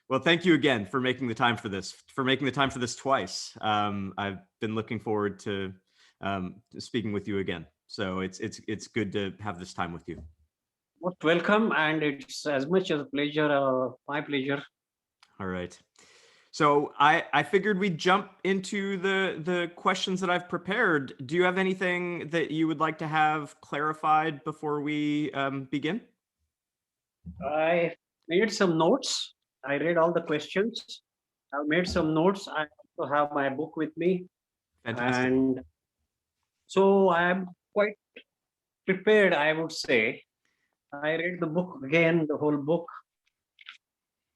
Well, thank you again for making the time for this twice. I've been looking forward to speaking with you again. So it's good to have this time with you. Most welcome, and it's as much as a pleasure, my pleasure. All right. So I figured we'd jump into the questions that I've prepared. Do you have anything that you would like to have clarified before we begin? I made some notes. I read all the questions. I've made some notes. I also have my book with me, Fantastic. and so I am quite prepared, I would say. I read the book again, the whole book.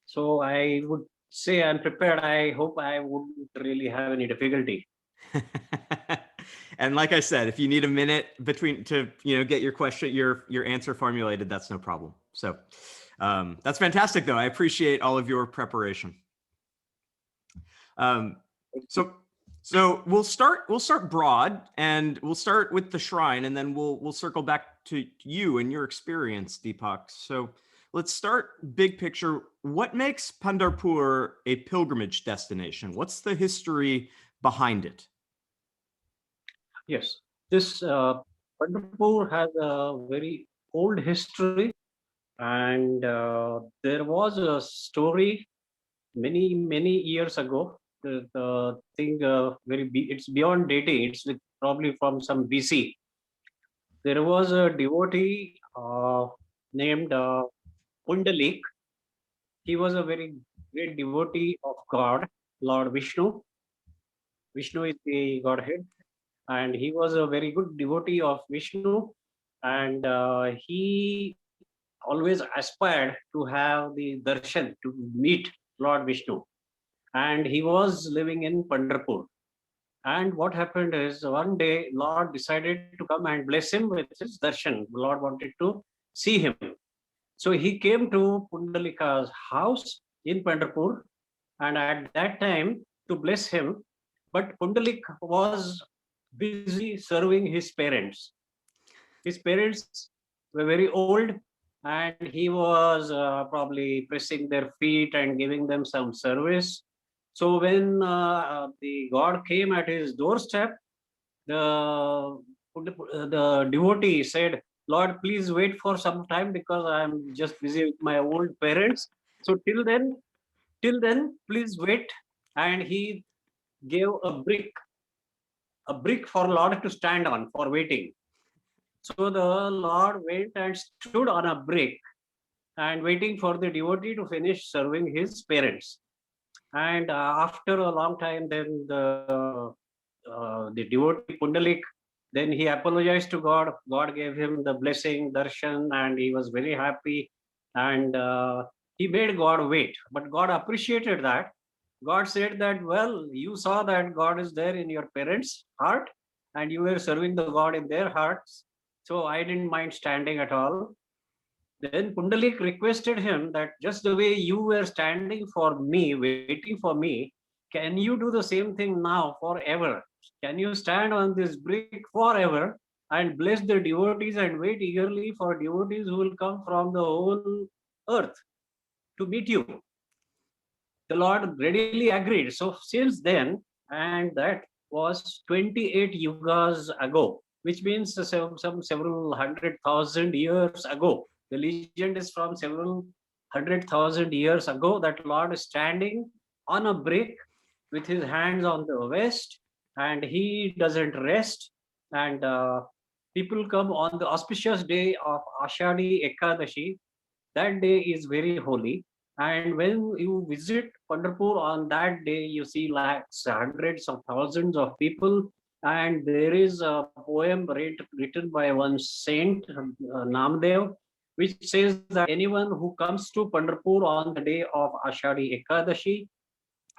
So I would say I'm prepared. I hope I wouldn't really have any difficulty. And like I said, if you need a minute between to get your question, your answer formulated, that's no problem. So that's fantastic, though. I appreciate all of your preparation. So we'll start broad, and we'll start with the shrine, and then we'll circle back to you and your experience, Deepak. So let's start big picture. What makes Pandharpur a pilgrimage destination? What's the history behind it? Yes, this Pandharpur has a very old history, and there was a story many years ago. The thing it's beyond dating. It's probably from some BC. There was a devotee named Pundalik. He was a very great devotee of God, Lord Vishnu. Vishnu is the Godhead, and he was a very good devotee of Vishnu, and he always aspired to have the darshan, to meet Lord Vishnu, and he was living in Pandharpur. And what happened is, one day Lord decided to come and bless him with his darshan. Lord wanted to see him, so he came to Pundalika's house in Pandharpur, and at that time to bless him. But Pundalik was busy serving his parents. His parents were very old, and he was probably pressing their feet and giving them some service. So when the God came at his doorstep, the devotee said, "Lord, please wait for some time because I'm just busy with my old parents. So till then, please wait." And he gave a brick for Lord to stand on for waiting. So the Lord went and stood on a brick and waiting for the devotee to finish serving his parents. And after a long time, then the devotee Pundalik, then he apologized to God. God gave him the blessing, darshan, and he was very happy. And he made God wait. But God appreciated that. God said that, well, you saw that God is there in your parents' heart, and you were serving the God in their hearts. So I didn't mind standing at all. Then Pundalik requested him that just the way you were standing for me, waiting for me, can you do the same thing now forever? Can you stand on this brick forever and bless the devotees and wait eagerly for devotees who will come from the whole earth to meet you? The Lord readily agreed. So since then, and that was 28 yugas ago, which means some several 100,000 years ago. The legend is from several 100,000 years ago that Lord is standing on a brick with his hands on the west, and he doesn't rest. And people come on the auspicious day of Ashadi Ekadashi. That day is very holy. And when you visit Pandharpur on that day, you see lakhs, hundreds of thousands of people. And there is a poem written by one saint, Namdev, which says that anyone who comes to Pandharpur on the day of Ashadi Ekadashi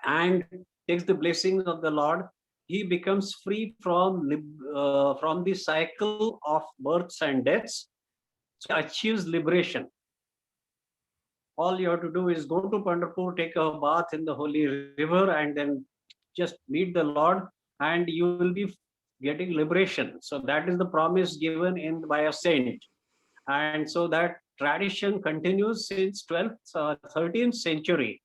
and takes the blessings of the Lord, he becomes free from the cycle of births and deaths. So he achieves liberation. All you have to do is go to Pandharpur, take a bath in the holy river, and then just meet the Lord, and you will be getting liberation. So that is the promise given in by a saint. And so that tradition continues since 12th, 13th century.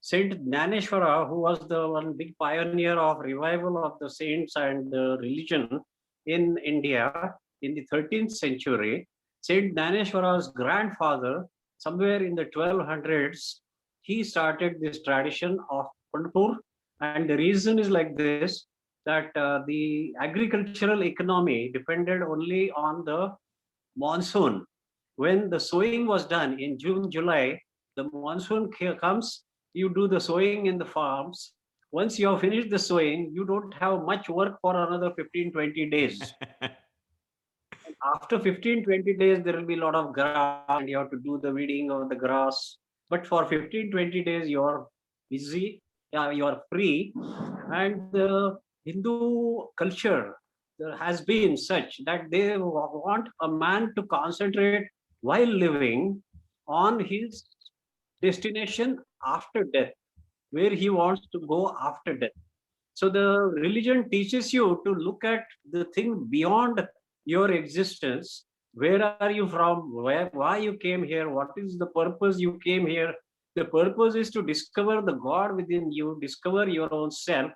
Saint Dnyaneshwara, who was the one big pioneer of revival of the saints and the religion in India in the 13th century, Saint Dnyaneshwara's grandfather, somewhere in the 1200s, he started this tradition of Pandharpur. And the reason is like this, that the agricultural economy depended only on the monsoon. When the sowing was done in June, July, the monsoon comes, you do the sowing in the farms. Once you have finished the sowing, you don't have much work for another 15, 20 days. After 15, 20 days, there will be a lot of grass and you have to do the weeding of the grass. But for 15, 20 days, you're busy, you're free. And the Hindu culture there has been such that they want a man to concentrate while living on his destination after death, where he wants to go after death. So the religion teaches you to look at the thing beyond your existence. Where are you from? Why you came here? What is the purpose you came here? The purpose is to discover the God within you, discover your own self.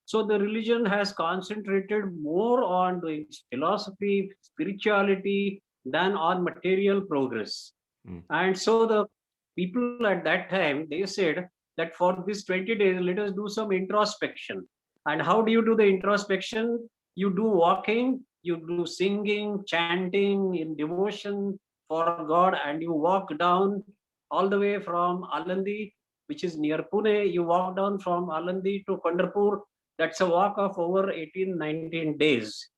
So the religion has concentrated more on doing philosophy, spirituality than on material progress. And so the people at that time, they said that for this 20 days, let us do some introspection. And how do you do the introspection? You do walking, you do singing, chanting in devotion for God, and you walk down all the way from Alandi, which is near Pune. You walk down from Alandi to Pandharpur. That's a walk of over 18, 19 days.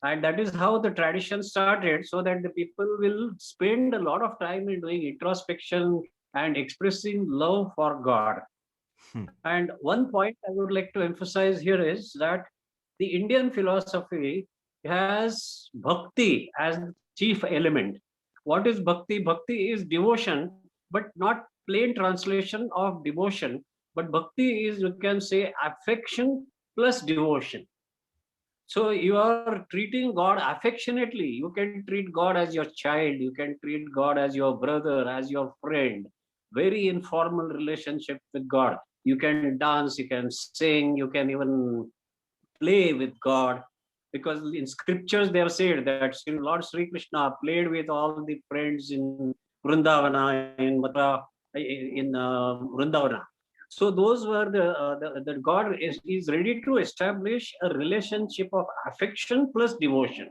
And that is how the tradition started, so that the people will spend a lot of time in doing introspection and expressing love for God. And one point I would like to emphasize here is that the Indian philosophy has bhakti as the chief element. What is bhakti? Bhakti is devotion, but not plain translation of devotion. But bhakti is, you can say, affection plus devotion. So you are treating God affectionately. You can treat God as your child. You can treat God as your brother, as your friend. Very informal relationship with God. You can dance, you can sing, you can even play with God. Because in scriptures they have said that Lord Sri Krishna played with all the friends in Vrindavana, in Mathura, in Vrindavana. So those were the God is ready to establish a relationship of affection plus devotion.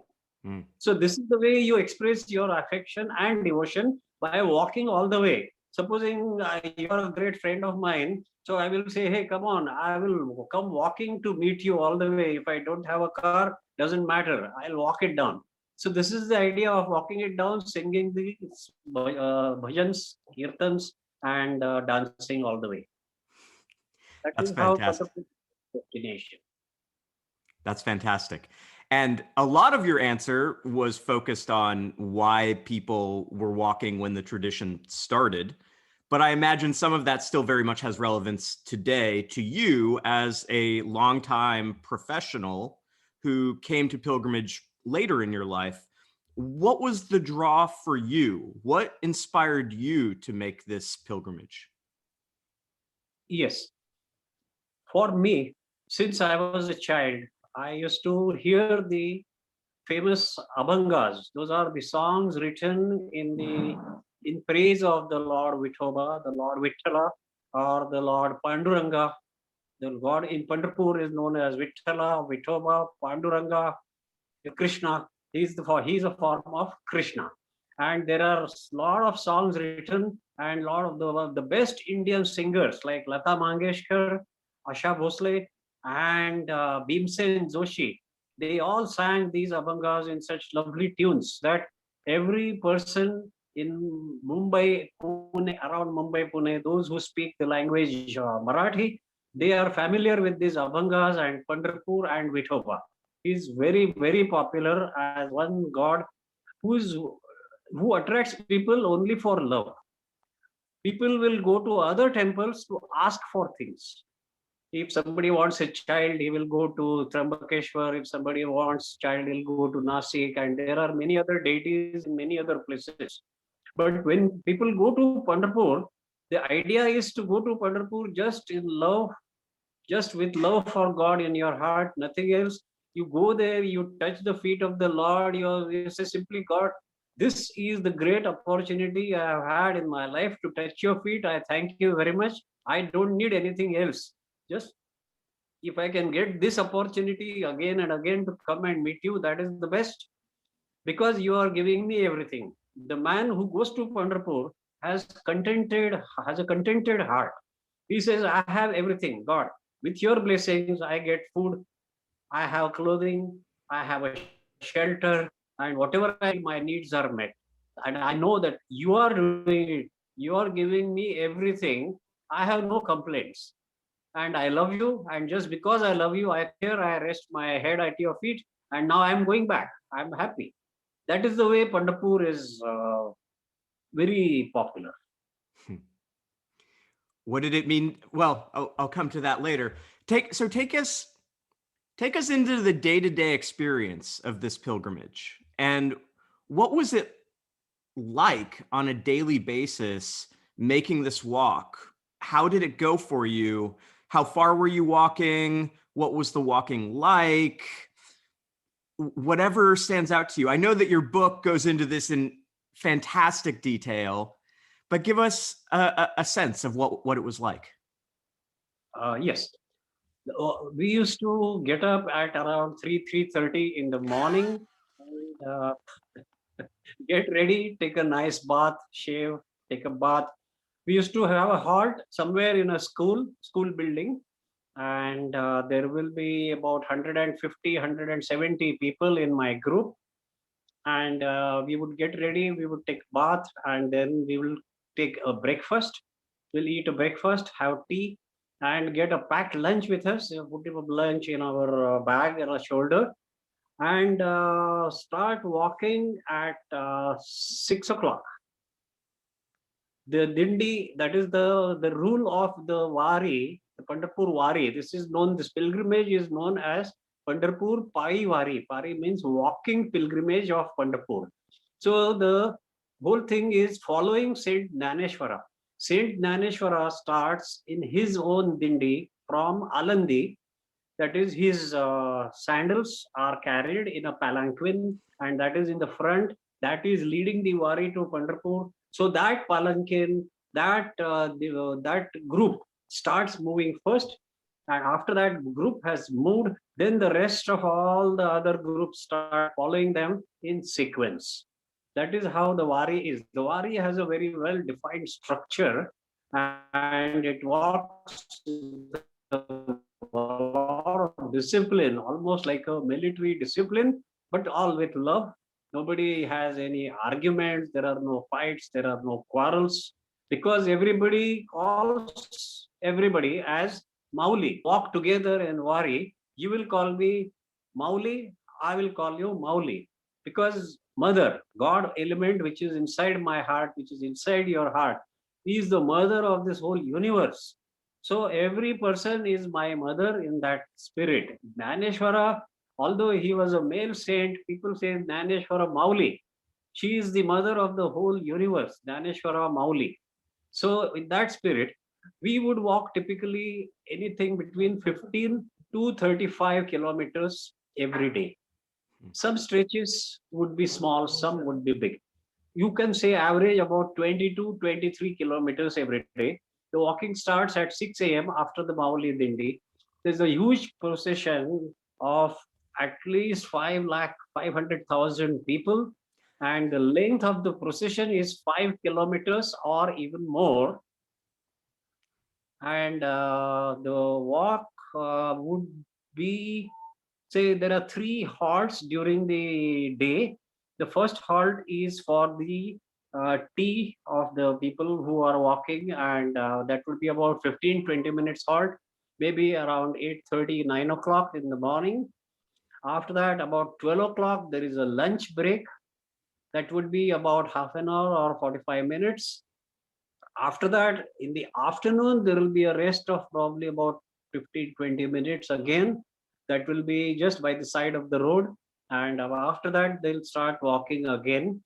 So this is the way you express your affection and devotion, by walking all the way. Supposing you are a great friend of mine, so I will say, hey, come on, I will come walking to meet you all the way. If I don't have a car, doesn't matter, I'll walk it down. So this is the idea of walking it down, singing the bhajans, kirtans, and dancing all the way. That That's is how fantastic. destination. That's fantastic. And a lot of your answer was focused on why people were walking when the tradition started. But I imagine some of that still very much has relevance today to you as a longtime professional who came to pilgrimage later in your life. What was the draw for you? What inspired you to make this pilgrimage? Yes. For me, since I was a child, I used to hear the famous abhangas. Those are the songs written in praise of the Lord Vithoba, the Lord Vithala, or the Lord Panduranga. The God in Pandharpur is known as Vithala, Vithoba, Panduranga, Krishna. He's a form of Krishna. And there are a lot of songs written, and a lot of the best Indian singers like Lata Mangeshkar, Asha Bhosle, and Bhimsen Joshi. They all sang these abhangas in such lovely tunes that every person in Mumbai, Pune, around Mumbai, Pune, those who speak the language Marathi, they are familiar with these abhangas and Pandharpur and Vithoba. Is very, very popular as one God who attracts people only for love. People will go to other temples to ask for things. If somebody wants a child, he will go to Trambakeshwar. If somebody wants child, he'll go to Nasik. And there are many other deities in many other places. But when people go to Pandharpur, The idea is to go to Pandharpur just in love, just with love for God in your heart, nothing else. You go there, you touch the feet of the Lord, you say simply, God, this is the great opportunity I have had in my life to touch your feet. I thank you very much. I don't need anything else. Just if I can get this opportunity again and again to come and meet you, that is the best, because you are giving me everything. The man who goes to Pandharpur has contented has a contented heart. He says, I have everything, God. With your blessings, I get food, I have clothing, I have a shelter, and whatever I need, my needs are met. And I know that you are doing it. You are giving me everything. I have no complaints. And I love you. And just because I love you, I here I rest my head at your feet. And now I'm going back. I'm happy. That is the way Pandharpur is very popular. What did it mean? Well, I'll come to that later. Take us into the day-to-day experience of this pilgrimage. And what was it like on a daily basis making this walk? How did it go for you? How far were you walking? What was the walking like? Whatever stands out to you. I know that your book goes into this in fantastic detail, but give us a sense of what it was like. Yes. We used to get up at around 3:30 in the morning, and get ready, take a nice bath, shave, take a bath. We used to have a halt somewhere in a school building, and there will be about 150, 170 people in my group. And we would get ready, we would take bath, and then we will take a breakfast. We'll eat a breakfast, have tea, and get a packed lunch with us. Put a lunch in our bag and our shoulder, and start walking at 6 o'clock. The Dindi, that is the rule of the Wari, the Pandharpur Wari. This pilgrimage is known as Pandharpur Pai Wari. Pari means walking pilgrimage of Pandharpur. So the whole thing is following Saint Naneshwara. Saint Naneshwara starts in his own Dindi from Alandi. That is, his sandals are carried in a palanquin, and that is in the front. That is leading the Wari to Pandharpur. So that palanquin, that group starts moving first, and after that group has moved, then the rest of all the other groups start following them in sequence. That is how the Wari is. The Wari has a very well defined structure, and it walks with a lot of discipline, almost like a military discipline, but all with love. Nobody has any arguments, there are no fights, there are no quarrels, because everybody calls everybody as Mauli. Walk together and Wari. You will call me Mauli, I will call you Mauli. Because mother, God element which is inside my heart, which is inside your heart, is the mother of this whole universe. So every person is my mother in that spirit. Naneshwara, although he was a male saint, people say Naneshwara Mauli. She is the mother of the whole universe, Naneshwara Mauli. So in that spirit, we would walk typically anything between 15 to 35 kilometers every day. Some stretches would be small, some would be big. You can say average about 20 to 23 kilometers every day. The walking starts at 6 a.m. after the Mauli Dindi. There's a huge procession of at least 5,500,000 people, and the length of the procession is 5 kilometers or even more. And the walk would be, say, there are 3 halts during the day. The first halt is for the tea of the people who are walking, and that would be about 15-20 minutes halt, maybe around 8:30, 9 o'clock in the morning. After that, about 12 o'clock, there is a lunch break. That would be about half an hour or 45 minutes. After that, in the afternoon, there will be a rest of probably about 15-20 minutes again. That will be just by the side of the road. And after that, they'll start walking again.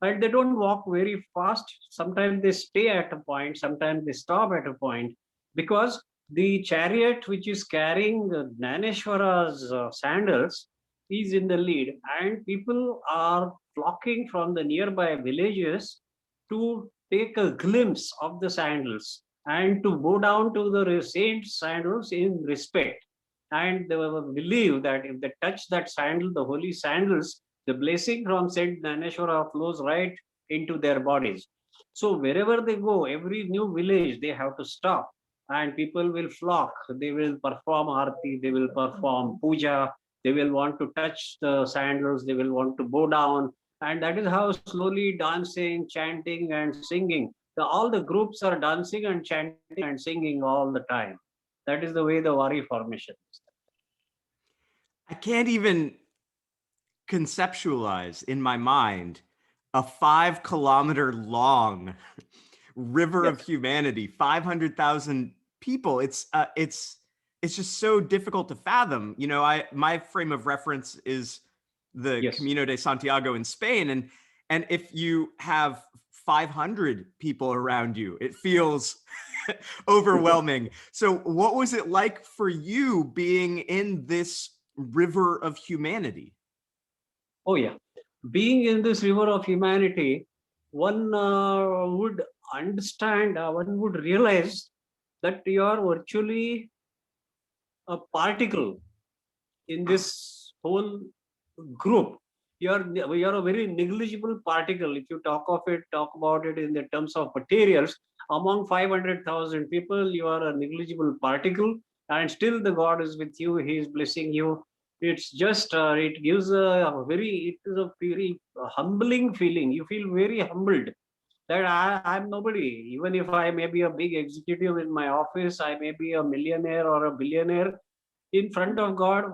And they don't walk very fast. Sometimes they stay at a point, sometimes they stop at a point, because the chariot which is carrying Dnyaneshwara's sandals is in the lead, and people are flocking from the nearby villages to take a glimpse of the sandals and to bow down to the same sandals in respect. And they believe that if they touch that sandal, the holy sandals, the blessing from Saint Dnyaneshwara flows right into their bodies. So wherever they go, every new village, they have to stop and people will flock. They will perform arti, they will perform puja, they will want to touch the sandals, they will want to bow down. And that is how slowly dancing, chanting, and singing. All the groups are dancing and chanting and singing all the time. That is the way the Wari formation is. I can't even conceptualize in my mind a 5 kilometer long river of Yes. humanity, 500,000 people. It's just so difficult to fathom. My frame of reference is the Yes. Camino de Santiago in Spain, and if you have 500 people around you, it feels overwhelming. So what was it like for you being in this river of humanity? Oh, yeah. Being in this river of humanity, one would understand, one would realize that you are virtually a particle in this whole group. You are a very negligible particle. If you talk about it in the terms of materials, among 500,000 people, you are a negligible particle, and still the God is with you. He is blessing you. It's just it gives it is a very humbling feeling. You feel very humbled that I'm nobody. Even if I may be a big executive in my office, I may be a millionaire or a billionaire, in front of God,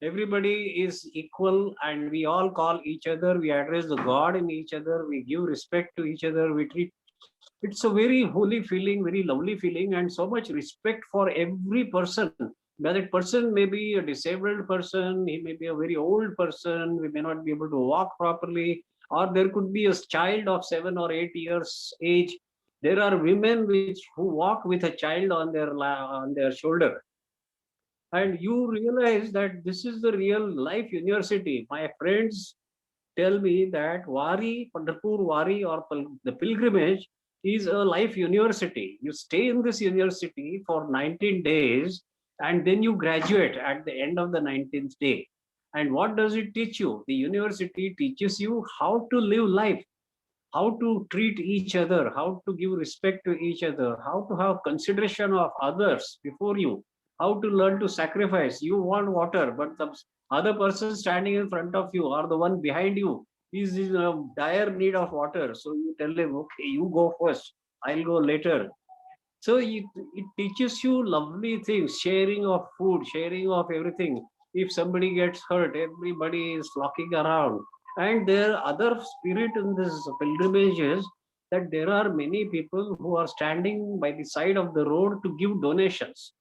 everybody is equal, and we all call each other, we address the God in each other, we give respect to each other, we treat. It's a very holy feeling, very lovely feeling, and so much respect for every person. Now, that person may be a disabled person, he may be a very old person, we may not be able to walk properly, or there could be a child of 7 or 8 years age. There are women who walk with a child on their shoulder, and you realize that this is the real life university. My friends tell me that Wari, Pandharpur Wari, or the pilgrimage is a life university. You stay in this university for 19 days and then you graduate at the end of the 19th day. And what does it teach you? The university teaches you how to live life, how to treat each other, how to give respect to each other, how to have consideration of others before you, how to learn to sacrifice. You want water, but the other person standing in front of you or the one behind you is in a dire need of water. So you tell him, okay, you go first, I'll go later. So it teaches you lovely things, sharing of food, sharing of everything. If somebody gets hurt, everybody is flocking around. And there are other spirit in this pilgrimages, that there are many people who are standing by the side of the road to give donations,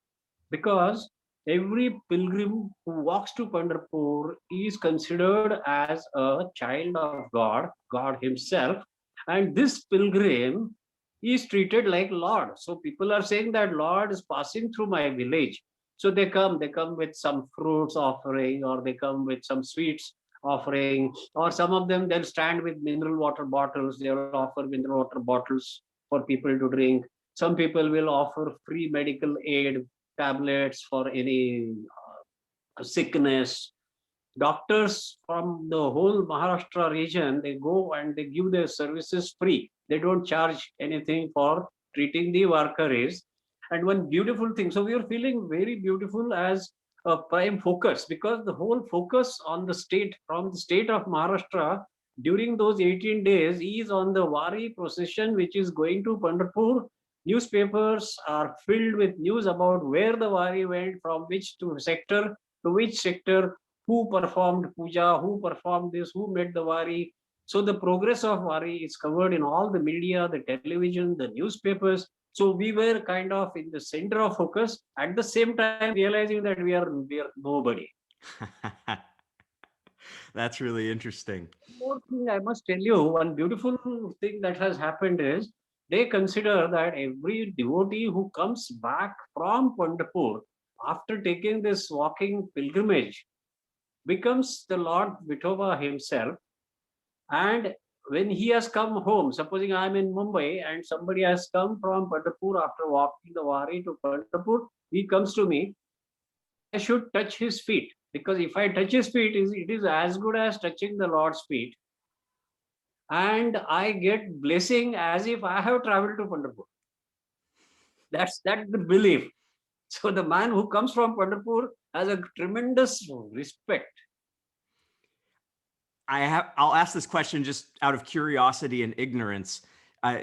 because every pilgrim who walks to Pandharpur is considered as a child of God, God Himself, and this pilgrim is treated like Lord. So people are saying that Lord is passing through my village. So they come with some fruits offering, or they come with some sweets offering, or some of them they'll stand with mineral water bottles. They will offer mineral water bottles for people to drink. Some people will offer free medical aid, tablets for any sickness. Doctors from the whole Maharashtra region, they go and they give their services free. They don't charge anything for treating the workers. And one beautiful thing, so we are feeling very beautiful as a prime focus, because the whole focus on the state, from the state of Maharashtra during those 18 days, is on the Wari procession which is going to Pandharpur. Newspapers are filled with news about where the Wari went, from which sector, who performed puja, who performed this, who made the Wari. So the progress of Wari is covered in all the media, the television, the newspapers. So we were kind of in the center of focus, at the same time realizing that we are nobody. That's really interesting. More thing I must tell you, one beautiful thing that has happened is they consider that every devotee who comes back from Pandharpur after taking this walking pilgrimage becomes the Lord Vithoba himself. And when he has come home, supposing I'm in Mumbai and somebody has come from Pandharpur after walking the Wari to Pandharpur, he comes to me, I should touch his feet, because if I touch his feet, it is as good as touching the Lord's feet, and I get blessing as if I have traveled to Pandharpur. That's the belief. So the man who comes from Pandharpur has a tremendous respect. I'll ask this question just out of curiosity and ignorance.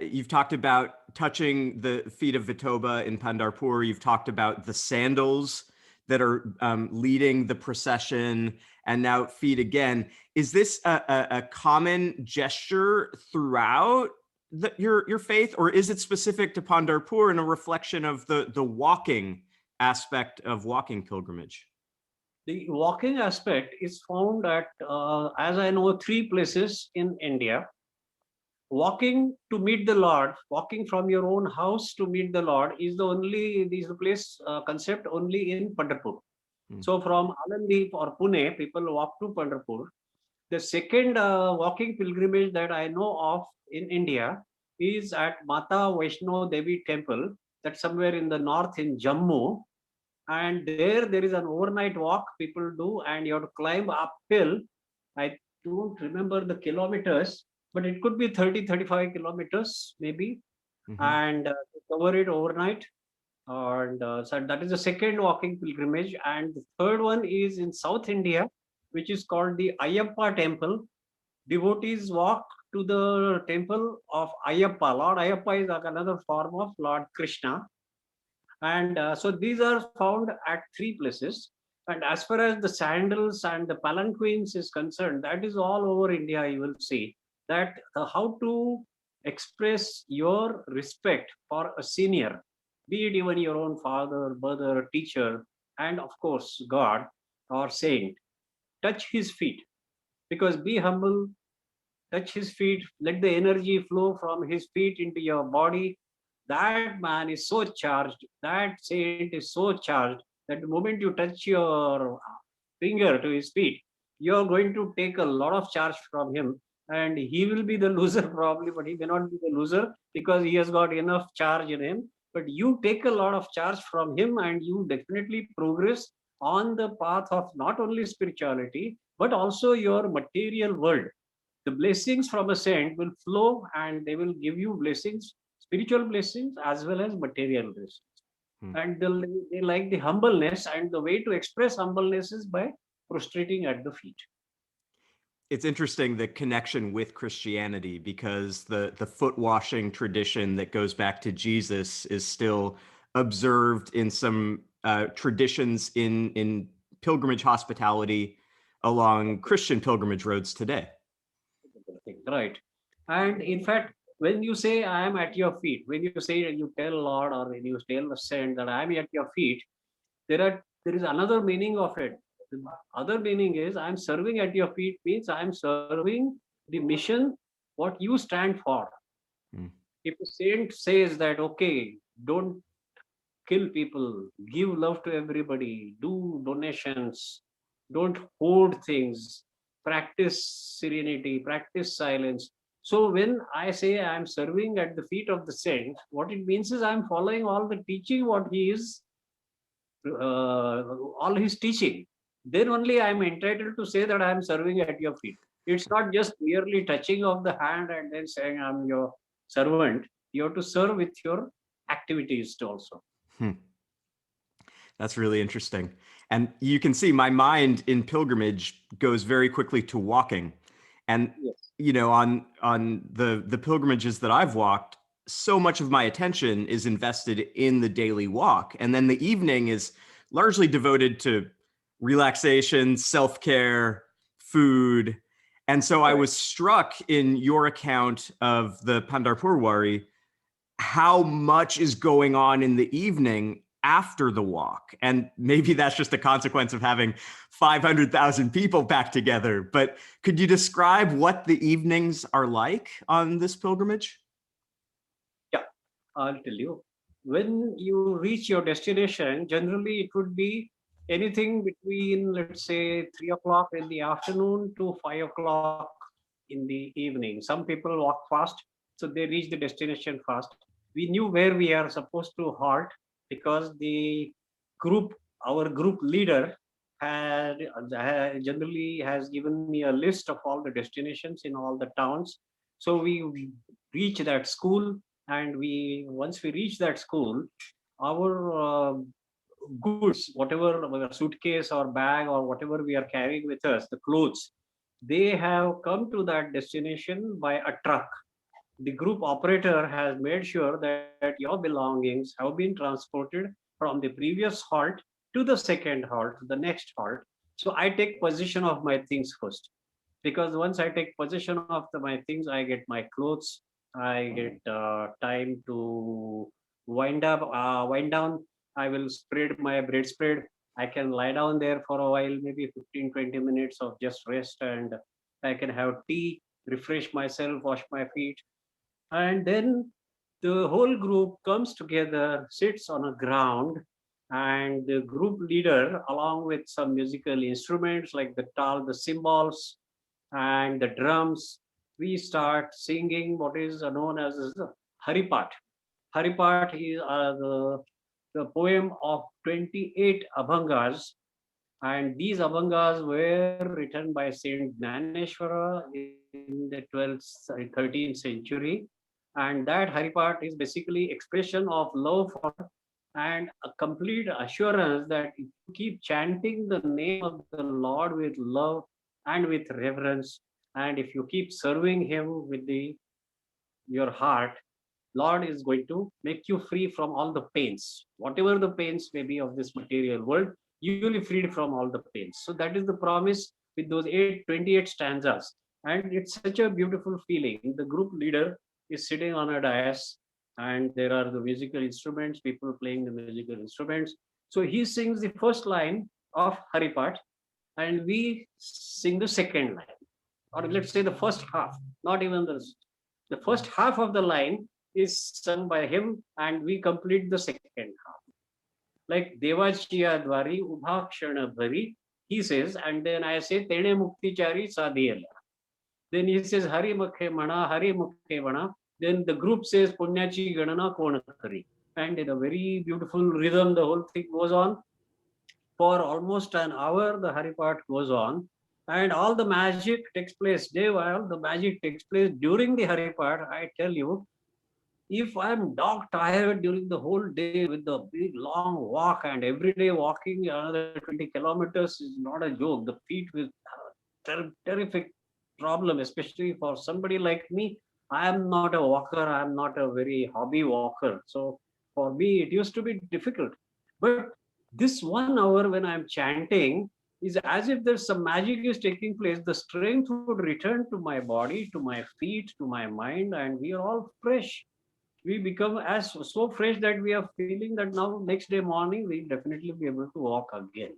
You've talked about touching the feet of Vithoba in Pandharpur. You've talked about the sandals that are leading the procession, and now feet again. Is this a common gesture throughout your faith, or is it specific to Pandharpur and a reflection of the walking aspect of walking pilgrimage? The walking aspect is found at, as I know, 3 places in India. Walking to meet the Lord, walking from your own house to meet the Lord is the place concept only in Pandharpur. So from Alandi or Pune, people walk to Pandharpur. The second walking pilgrimage that I know of in India is at Mata Vaishno Devi Temple, that's somewhere in the north in Jammu. And there is an overnight walk people do, and you have to climb uphill. I don't remember the kilometers, but it could be 30-35 kilometers maybe, and cover it overnight. And so that is the second walking pilgrimage. And the third one is in South India, which is called the Ayyappa temple. Devotees walk to the temple of Ayyappa. Lord Ayyappa is another form of Lord Krishna. And so these are found at 3 places. And as far as the sandals and the palanquins is concerned, that is all over India. You will see that how to express your respect for a senior, be it even your own father, brother, teacher, and of course, God or saint. Touch his feet, because be humble, touch his feet, let the energy flow from his feet into your body. That man is so charged, that saint is so charged that the moment you touch your finger to his feet, you're going to take a lot of charge from him, and he will be the loser probably, but he may not be the loser because he has got enough charge in him. But you take a lot of charge from him, and you definitely progress on the path of not only spirituality, but also your material world. The blessings from a saint will flow, and they will give you blessings, spiritual blessings as well as material blessings. And they like the humbleness, and the way to express humbleness is by prostrating at the feet. It's interesting, the connection with Christianity, because the foot washing tradition that goes back to Jesus is still observed in some traditions in pilgrimage hospitality along Christian pilgrimage roads today. Right. And in fact, when you say I am at your feet, when you say, you tell Lord or when you tell the saint that I am at your feet, there is another meaning of it. The other meaning is I am serving at your feet means I am serving the mission what you stand for. If a saint says that, okay, don't kill people, give love to everybody, do donations, don't hoard things, practice serenity, practice silence. So when I say I'm serving at the feet of the saint, what it means is I'm following all the teaching, what he is, all his teaching. Then only I'm entitled to say that I'm serving at your feet. It's not just merely touching of the hand and then saying I'm your servant. You have to serve with your activities also. That's really interesting. And you can see my mind in pilgrimage goes very quickly to walking. And, you know, on the pilgrimages that I've walked, so much of my attention is invested in the daily walk. And then the evening is largely devoted to relaxation, self-care, food. And so I was struck in your account of the Pandharpur Wari, how much is going on in the evening after the walk. And maybe that's just a consequence of having 500,000 people back together. But could you describe what the evenings are like on this pilgrimage? Yeah, I'll tell you. When you reach your destination, generally it would be anything between, let's say, 3 o'clock in the afternoon to 5 o'clock in the evening. Some people walk fast, so they reach the destination fast. We knew where we are supposed to halt because the group, our group leader, generally has given me a list of all the destinations in all the towns. So we reach that school, and we once we reach that school, our goods, whatever our suitcase or bag or whatever we are carrying with us, the clothes, they have come to that destination by a truck. The group operator has made sure that your belongings have been transported from the previous halt to the second halt, to the next halt. So I take possession of my things first, because once I take possession of my things, I get my clothes, I get time to wind down. I will spread my bread spread. I can lie down there for a while, maybe 15-20 minutes of just rest, and I can have tea, refresh myself, wash my feet, and then the whole group comes together, sits on a ground, and the group leader, along with some musical instruments like the tal, the cymbals, and the drums, we start singing what is known as the Haripat. Haripat is the poem of 28 abhangas, and these abhangas were written by Saint Dnyaneshwara in the 13th century. And that Haripat is basically expression of love for, and a complete assurance that if you keep chanting the name of the Lord with love and with reverence, and if you keep serving Him with your heart, Lord is going to make you free from all the pains, whatever the pains may be of this material world. You will be freed from all the pains. So that is the promise with those 28 stanzas, and it's such a beautiful feeling. The group leader is sitting on a dais, and there are the musical instruments, people playing the musical instruments. So he sings the first line of Haripat, and we sing the second line, or let's say the first half, not even the first half of the line is sung by him, and we complete the second half. Like Devachiya Dwari Ubhakshana Bhari, he says, and then I say Tene Muktichari Sadhiyala. Then he says Hari Mukhe Mana, Hari Mukhe Mana. Then the group says Punyachi Ganana Konakari. And in a very beautiful rhythm, the whole thing goes on. For almost an hour, the Haripat goes on. And all the magic takes place. While the magic takes place during the Haripat, I tell you, if I'm dog tired during the whole day with the big long walk, and every day walking another 20 kilometers is not a joke. The feet will have a terrific problem, especially for somebody like me. I am not a walker. I'm not a very hobby walker. So for me, it used to be difficult. But this 1 hour when I'm chanting is as if there's some magic is taking place. The strength would return to my body, to my feet, to my mind, and we are all fresh. We become as so fresh that we are feeling that now next day morning we'll definitely be able to walk again.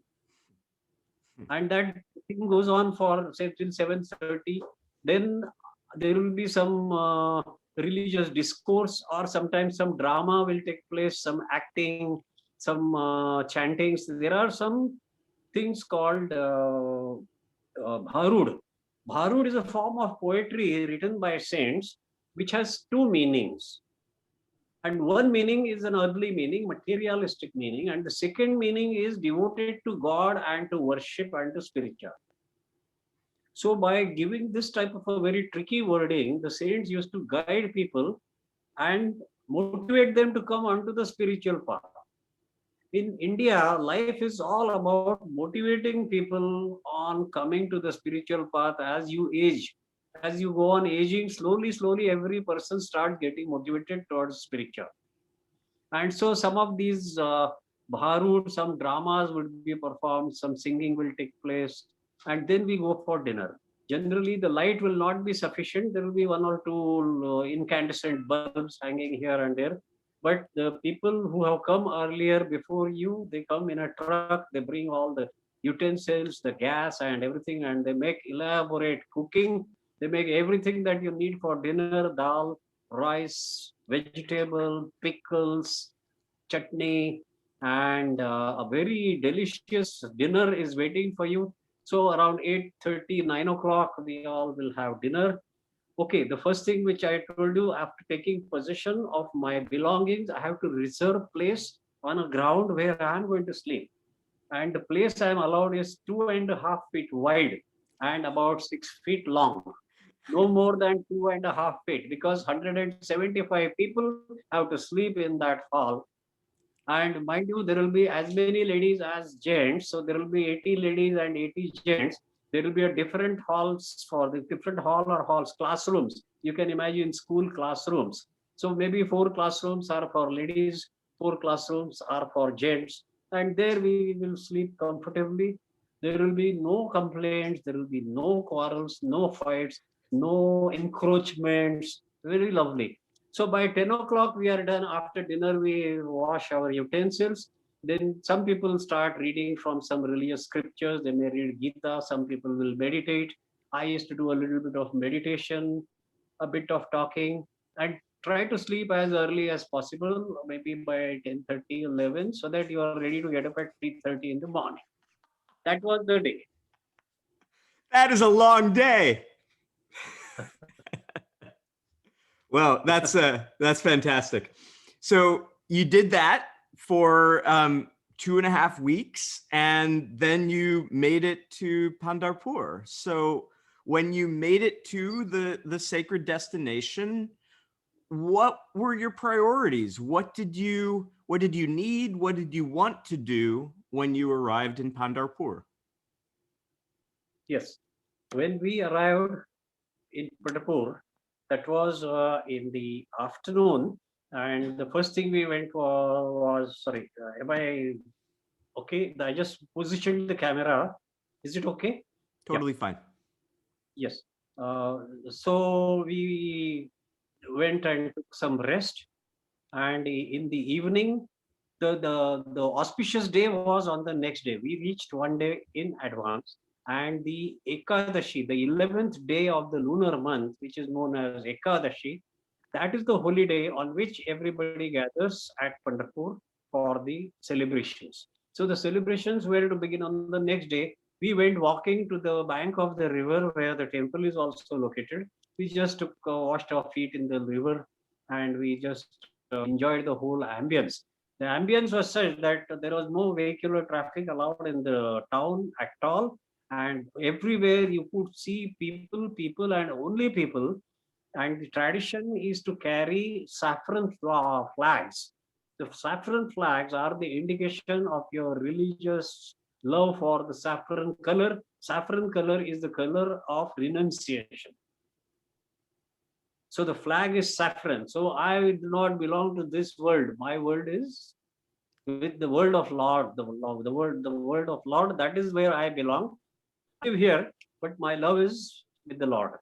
And that thing goes on for say till 7:30. Then there will be some religious discourse, or sometimes some drama will take place, some acting, some chantings. There are some things called bharud. Bharud is a form of poetry written by saints which has two meanings. And one meaning is an earthly meaning, materialistic meaning, and the second meaning is devoted to God and to worship and to spiritual. So by giving this type of a very tricky wording, the saints used to guide people and motivate them to come onto the spiritual path. In India, life is all about motivating people on coming to the spiritual path as you age. As you go on aging, slowly, every person starts getting motivated towards spiritual. And so some of these bharud, some dramas would be performed, some singing will take place, and then we go for dinner. Generally, the light will not be sufficient. There will be one or two incandescent bulbs hanging here and there. But the people who have come earlier before you, they come in a truck, they bring all the utensils, the gas and everything, and they make elaborate cooking. They make everything that you need for dinner: dal, rice, vegetable, pickles, chutney, and a very delicious dinner is waiting for you. So around 8:30, 9 o'clock, we all will have dinner. Okay, the first thing which I told you, after taking possession of my belongings, I have to reserve place on a ground where I am going to sleep. And the place I am allowed is 2.5 feet wide and about 6 feet long. No more than 2.5 feet, because 175 people have to sleep in that hall. And mind you, there will be as many ladies as gents. So there will be 80 ladies and 80 gents. There will be a different halls for the different hall or halls, classrooms. You can imagine school classrooms. So maybe four classrooms are for ladies, four classrooms are for gents. And there we will sleep comfortably. There will be no complaints. There will be no quarrels, no fights, no encroachments. Very lovely. So by 10 o'clock, we are done. After dinner, we wash our utensils. Then some people start reading from some religious scriptures. They may read Gita. Some people will meditate. I used to do a little bit of meditation, a bit of talking, and try to sleep as early as possible, maybe by 10:30, 11, so that you are ready to get up at 3:30 in the morning. That was the day. That is a long day. Well, that's fantastic. So you did that for 2.5 weeks, and then you made it to Pandharpur. So when you made it to the sacred destination, what were your priorities? What did you need? What did you want to do when you arrived in Pandharpur? Yes. When we arrived in Pandharpur, that was in the afternoon. And the first thing we went for was, sorry, am I okay? I just positioned the camera. Is it okay? Yeah, Totally fine. yes. So we went and took some rest. And in the evening, the auspicious day was on the next day. We reached one day in advance, and the Ekadashi, the 11th day of the lunar month, which is known as Ekadashi, that is the holy day on which everybody gathers at Pandharpur for the celebrations. So the celebrations were to begin on the next day. We went walking to the bank of the river where the temple is also located. We just took washed our feet in the river, and we just enjoyed the whole ambience. The ambience was such that there was no vehicular traffic allowed in the town at all, and everywhere you could see people, people, and only people. And the tradition is to carry saffron flags. The saffron flags are the indication of your religious love for the saffron color. Saffron color is the color of renunciation. So the flag is saffron. So I do not belong to this world. My world is with the world of Lord, the world of Lord. That is where I belong. I live here, but my love is with the Lord.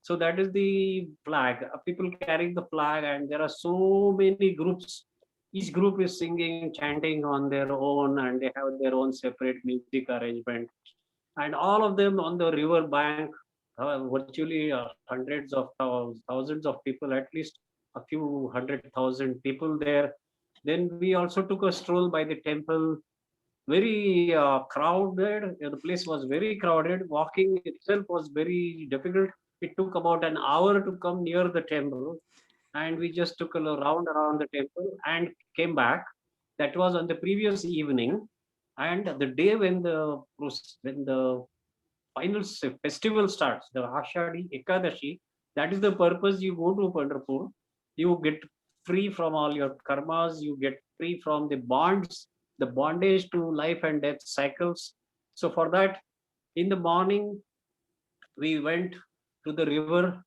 So that is the flag. People carrying the flag, and there are so many groups. Each group is singing, chanting on their own, and they have their own separate music arrangement. And all of them on the river bank, virtually hundreds of thousands of people, at least a few 100,000 people there. Then we also took a stroll by the temple. Very crowded. The place was very crowded. Walking itself was very difficult. It took about an hour to come near the temple, and we just took a round around the temple and came back. That was on the previous evening, and the day when the final festival starts, the Ashadi Ekadashi. That is the purpose you go to Pandharpur. You get free from all your karmas. You get free from the bonds, the bondage to life and death cycles. So for that, in the morning, we went to the river.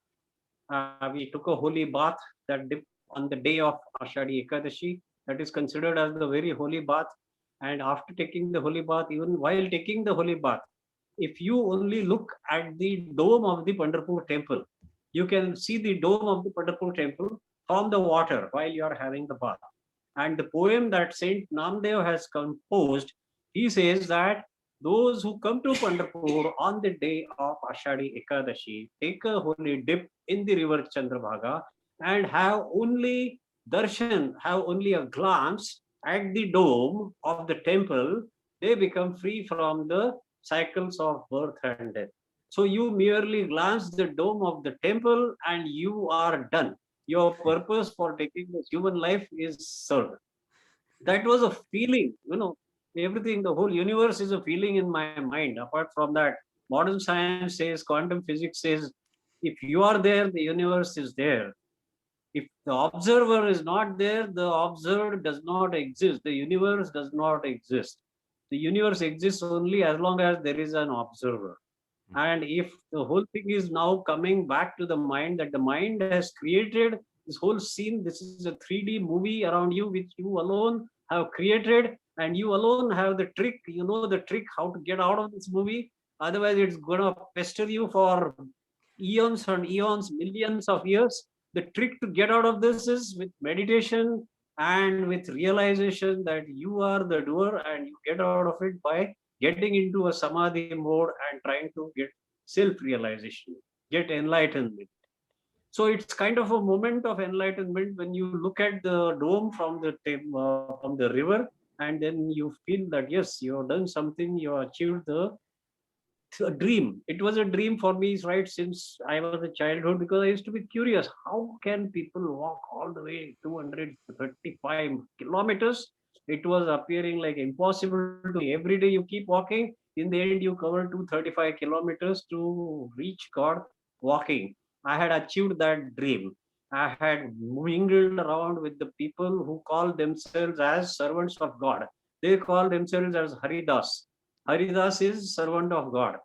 We took a holy bath that dip on the day of Ashadi Ekadashi. That is considered as the very holy bath. And after taking the holy bath, even while taking the holy bath, if you only look at the dome of the Pandharpur temple, you can see the dome of the Pandharpur temple from the water while you are having the bath. And the poem that Saint Namdev has composed, he says that those who come to Pandharpur on the day of Ashadi Ekadashi take a holy dip in the river Chandrabhaga and have only darshan, have only a glance at the dome of the temple, they become free from the cycles of birth and death. So you merely glance the dome of the temple and you are done. Your purpose for taking this human life is served. That was a feeling, everything, the whole universe is a feeling in my mind. Apart from that, modern science says, quantum physics says, if you are there, the universe is there. If the observer is not there, the observed does not exist. The universe does not exist. The universe exists only as long as there is an observer. And if the whole thing is now coming back to the mind, that the mind has created this whole scene, this is a 3D movie around you, which you alone have created, and you alone have the trick, you know the trick how to get out of this movie. Otherwise, it's gonna pester you for eons and eons, millions of years. The trick to get out of this is with meditation and with realization that you are the doer, and you get out of it by getting into a samadhi mode and trying to get self-realization, get enlightenment. So it's kind of a moment of enlightenment when you look at the dome from the river, and then you feel that yes, you have done something, you have achieved a dream. It was a dream for me right since I was a childhood, because I used to be curious. How can people walk all the way 235 kilometers? It was appearing like impossible to me. Every day you keep walking. In the end, you cover 235 kilometers to reach God walking. I had achieved that dream. I had mingled around with the people who call themselves as servants of God. They call themselves as Haridas. Haridas is servant of God.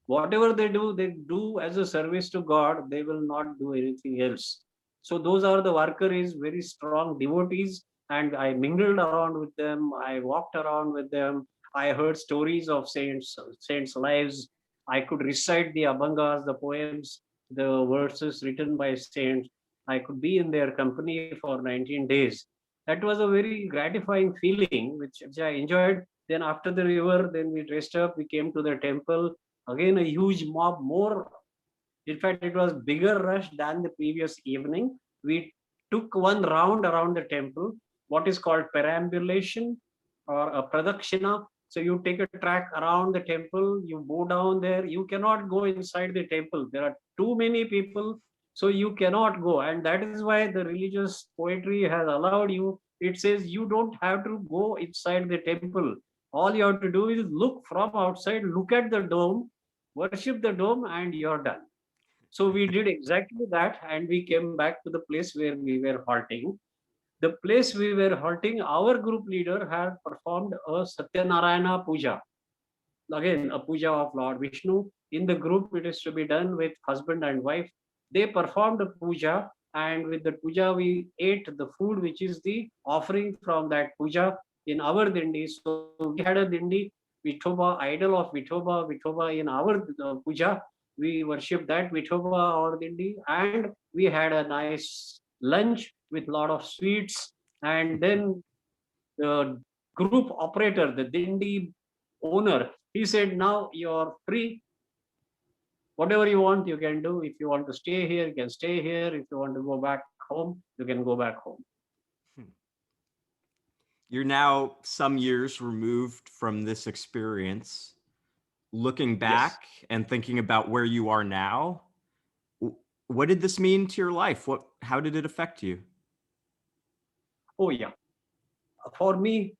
Whatever they do as a service to God. They will not do anything else. So those are the Varkaris, very strong devotees, and I mingled around with them. I walked around with them. I heard stories of saints' lives. I could recite the abhangas, the poems, the verses written by saints. I could be in their company for 19 days. That was a very gratifying feeling, which I enjoyed. Then after the river, then we dressed up, we came to the temple. Again, a huge mob, more. In fact, it was bigger rush than the previous evening. We took one round around the temple, what is called perambulation or a pradakshina. So you take a track around the temple, you go down there. You cannot go inside the temple. There are too many people, so you cannot go. And that is why the religious poetry has allowed you. It says you don't have to go inside the temple. All you have to do is look from outside, look at the dome, worship the dome, and you're done. So we did exactly that, and we came back to the place where we were halting. The place we were halting, our group leader had performed a Satyanarayana puja. Again, a puja of Lord Vishnu. In the group, it is to be done with husband and wife. They performed a puja, and with the puja, we ate the food, which is the offering from that puja in our dindi. So we had a dindi, Vithoba, idol of Vithoba in our puja. We worship that Vithoba or dindi, and we had a nice lunch with lot of sweets. And then the group operator, the dindi owner, he said, now you're free. Whatever you want, you can do. If you want to stay here, you can stay here. If you want to go back home, you can go back home. You're now some years removed from this experience. Looking back and thinking about where you are now, what did this mean to your life? How did it affect you? Oh, yeah. For me,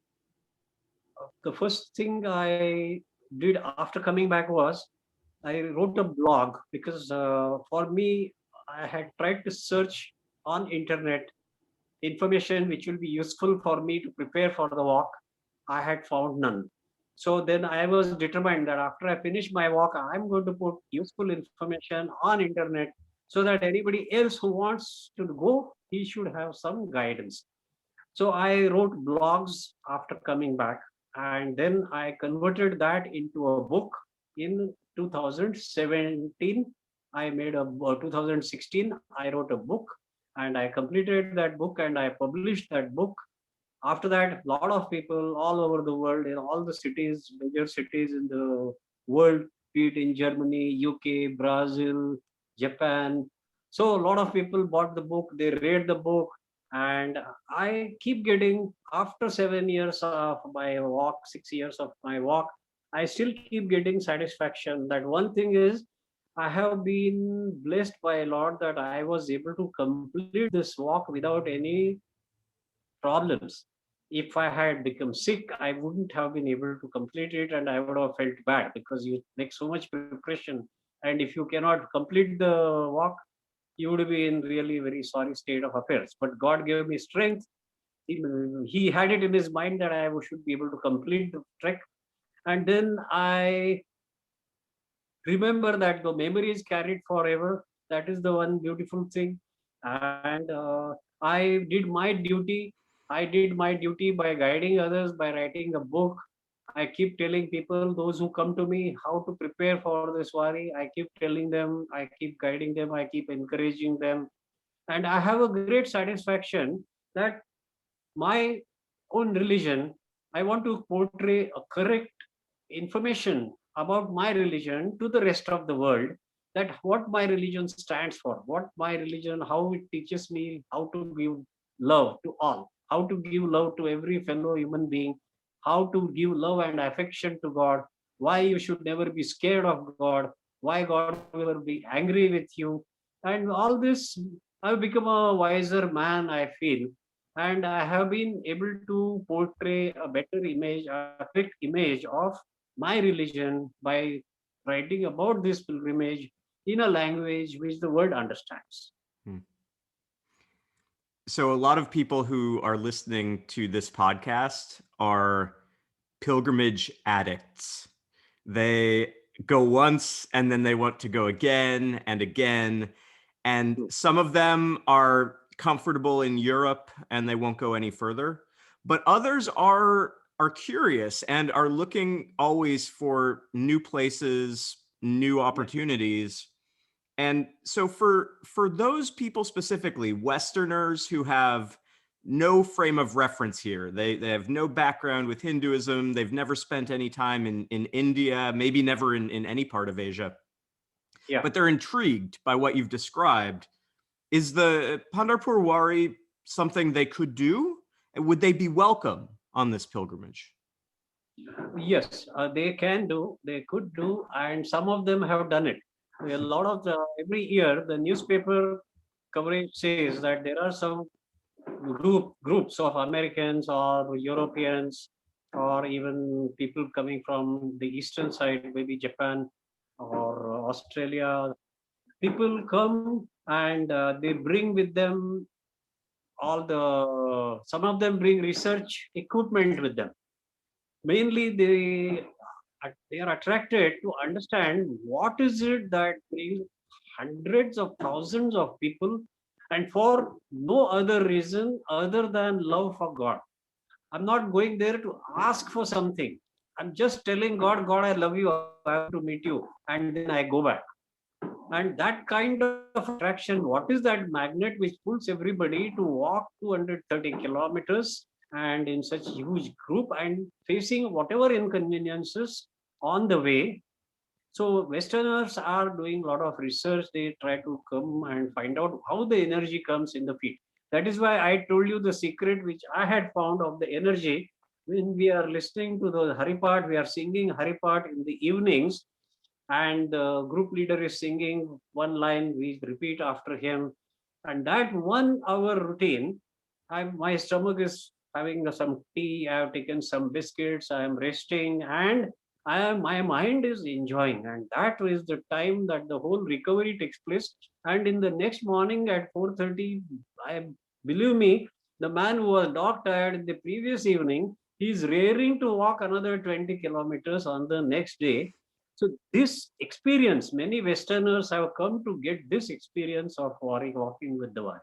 the first thing I did after coming back was I wrote a blog, because for me, I had tried to search on internet information which will be useful for me to prepare for the walk. I had found none. So then I was determined that after I finish my walk, I'm going to put useful information on internet, so that anybody else who wants to go, he should have some guidance. So I wrote blogs after coming back, and then I converted that into a book in 2017. I made a 2016. I wrote a book, and I completed that book, and I published that book. After that, a lot of people all over the world, in all the cities, major cities in the world, be it in Germany, UK, Brazil, Japan. So a lot of people bought the book, they read the book, and I keep getting, after 7 years of my walk, 6 years of my walk, I still keep getting satisfaction. That one thing is, I have been blessed by Lord that I was able to complete this walk without any problems. If I had become sick, I wouldn't have been able to complete it, and I would have felt bad because you make so much preparation. And if you cannot complete the walk, you would be in really very sorry state of affairs. But God gave me strength. He had it in his mind that I should be able to complete the trek. And then I remember that the memory is carried forever. That is the one beautiful thing. And I did my duty. I did my duty by guiding others, by writing a book. I keep telling people, those who come to me, how to prepare for this Wari. I keep telling them, I keep guiding them, I keep encouraging them. And I have a great satisfaction that my own religion, I want to portray a correct information about my religion to the rest of the world, that what my religion stands for, what my religion, how it teaches me how to give love to all, how to give love to every fellow human being, how to give love and affection to God, why you should never be scared of God, why God will never be angry with you. And all this, I've become a wiser man, I feel. And I have been able to portray a better image, a correct image of my religion by writing about this pilgrimage in a language which the world understands. Hmm. So a lot of people who are listening to this podcast are pilgrimage addicts. They go once and then they want to go again and again. And some of them are comfortable in Europe and they won't go any further. But others are curious and are looking always for new places, new opportunities. And so for those people specifically, Westerners who have no frame of reference here, they have no background with Hinduism, they've never spent any time in India, maybe never in any part of Asia, Yeah. but they're intrigued by what you've described. Is the Pandharpur Wari something they could do? And would they be welcome on this pilgrimage? Yes, they can do, they could do, and some of them have done it. A lot of the every year, the newspaper coverage says that there are some groups of Americans or Europeans or even people coming from the eastern side, maybe Japan or Australia. People come and they bring with them all the. Some of them bring research equipment with them. Mainly, they are attracted to understand what is it that brings hundreds of thousands of people, and for no other reason other than love for God. I'm not going there to ask for something. I'm just telling God, God, I love you. I want to meet you. And then I go back. And that kind of attraction, what is that magnet which pulls everybody to walk 230 kilometers and in such huge group and facing whatever inconveniences on the way? So Westerners are doing a lot of research. They try to come and find out how the energy comes in the feet. That is why I told you the secret which I had found of the energy. When we are listening to the Haripat, we are singing Haripat in the evenings, and the group leader is singing one line, we repeat after him. And that 1 hour routine, my stomach is having some tea, I have taken some biscuits, I am resting, and my mind is enjoying. And that is the time that the whole recovery takes place. And in the next morning at 4:30, I believe me, the man who was dog tired in the previous evening, he is raring to walk another 20 kilometers on the next day. So this experience, many Westerners have come to get this experience of walking with the Wari.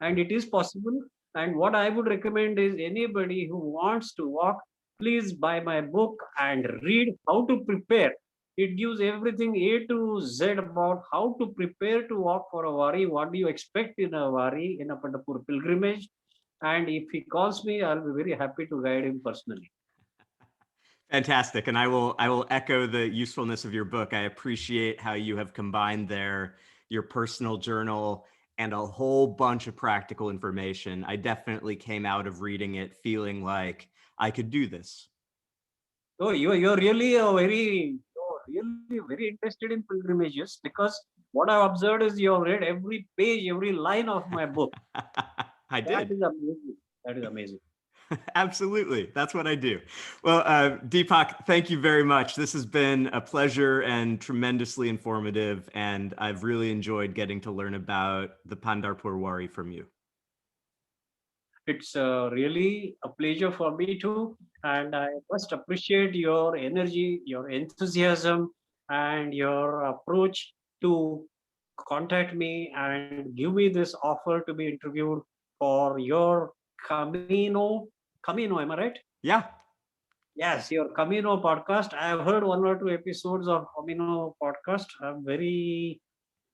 And it is possible. And what I would recommend is anybody who wants to walk, please buy my book and read how to prepare. It gives everything A to Z about how to prepare to walk for a Wari. What do you expect in a Wari, in a Pandharpur pilgrimage? And if he calls me, I'll be very happy to guide him personally. Fantastic. And I will echo the usefulness of your book. I appreciate how you have combined there your personal journal and a whole bunch of practical information. I definitely came out of reading it feeling like I could do this. So you're really you're really very interested in pilgrimages, because what I've observed is you've read every page, every line of my book. I That did. is amazing. That is amazing. Absolutely. That's what I do. Well, Deepak, thank you very much. This has been a pleasure and tremendously informative. And I've really enjoyed getting to learn about the Pandharpur Wari from you. It's really a pleasure for me too. And I must appreciate your energy, your enthusiasm, and your approach to contact me and give me this offer to be interviewed for your Camino, am I right? Yeah. Yes, your Camino podcast. I have heard one or two episodes of Camino podcast. I'm very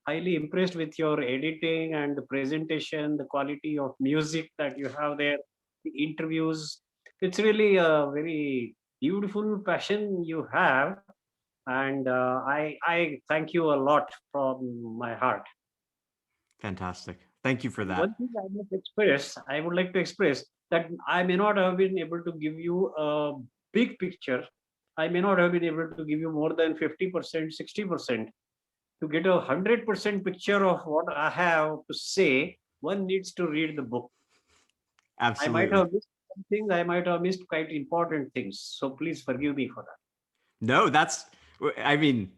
highly impressed with your editing and the presentation, the quality of music that you have there, the interviews. It's really a very beautiful passion you have, and I thank you a lot from my heart. Fantastic. Thank you for that. One thing I would like to express that I may not have been able to give you a big picture. I may not have been able to give you more than 50%, 60%. To get 100% picture of what I have to say, one needs to read the book. I might Absolutely. have missed some things, I might have missed quite important things. So please forgive me for that. No, I mean,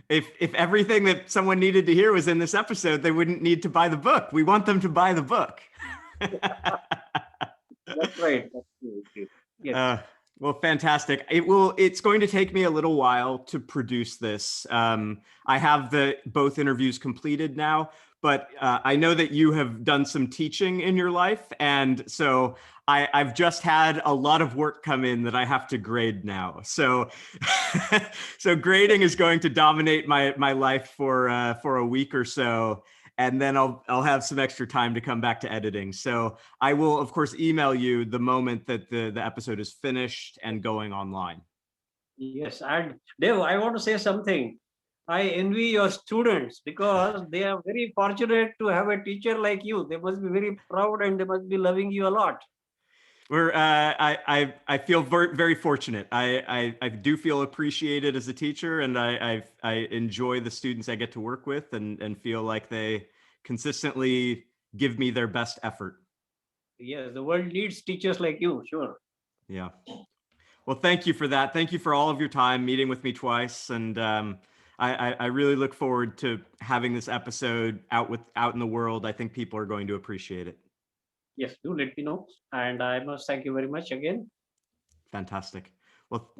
if everything that someone needed to hear was in this episode, they wouldn't need to buy the book. We want them to buy the book. That's right. That's true. Yes. Uh, well, fantastic. It's going to take me a little while to produce this. I have both interviews completed now, but I know that you have done some teaching in your life. And so I've just had a lot of work come in that I have to grade now. So, so grading is going to dominate my life for a week or so. And then I'll have some extra time to come back to editing. So I will, of course, email you the moment that the episode is finished and going online. Yes. And Dev, I want to say something. I envy your students because they are very fortunate to have a teacher like you. They must be very proud and they must be loving you a lot. I feel very fortunate. I do feel appreciated as a teacher, and I enjoy the students I get to work with, and feel like they consistently give me their best effort. Yes, the world needs teachers like you, sure. Yeah. Well, thank you for that. Thank you for all of your time meeting with me twice, and I really look forward to having this episode out in the world. I think people are going to appreciate it. Yes, do let me know. And I must thank you very much again. Fantastic. Well,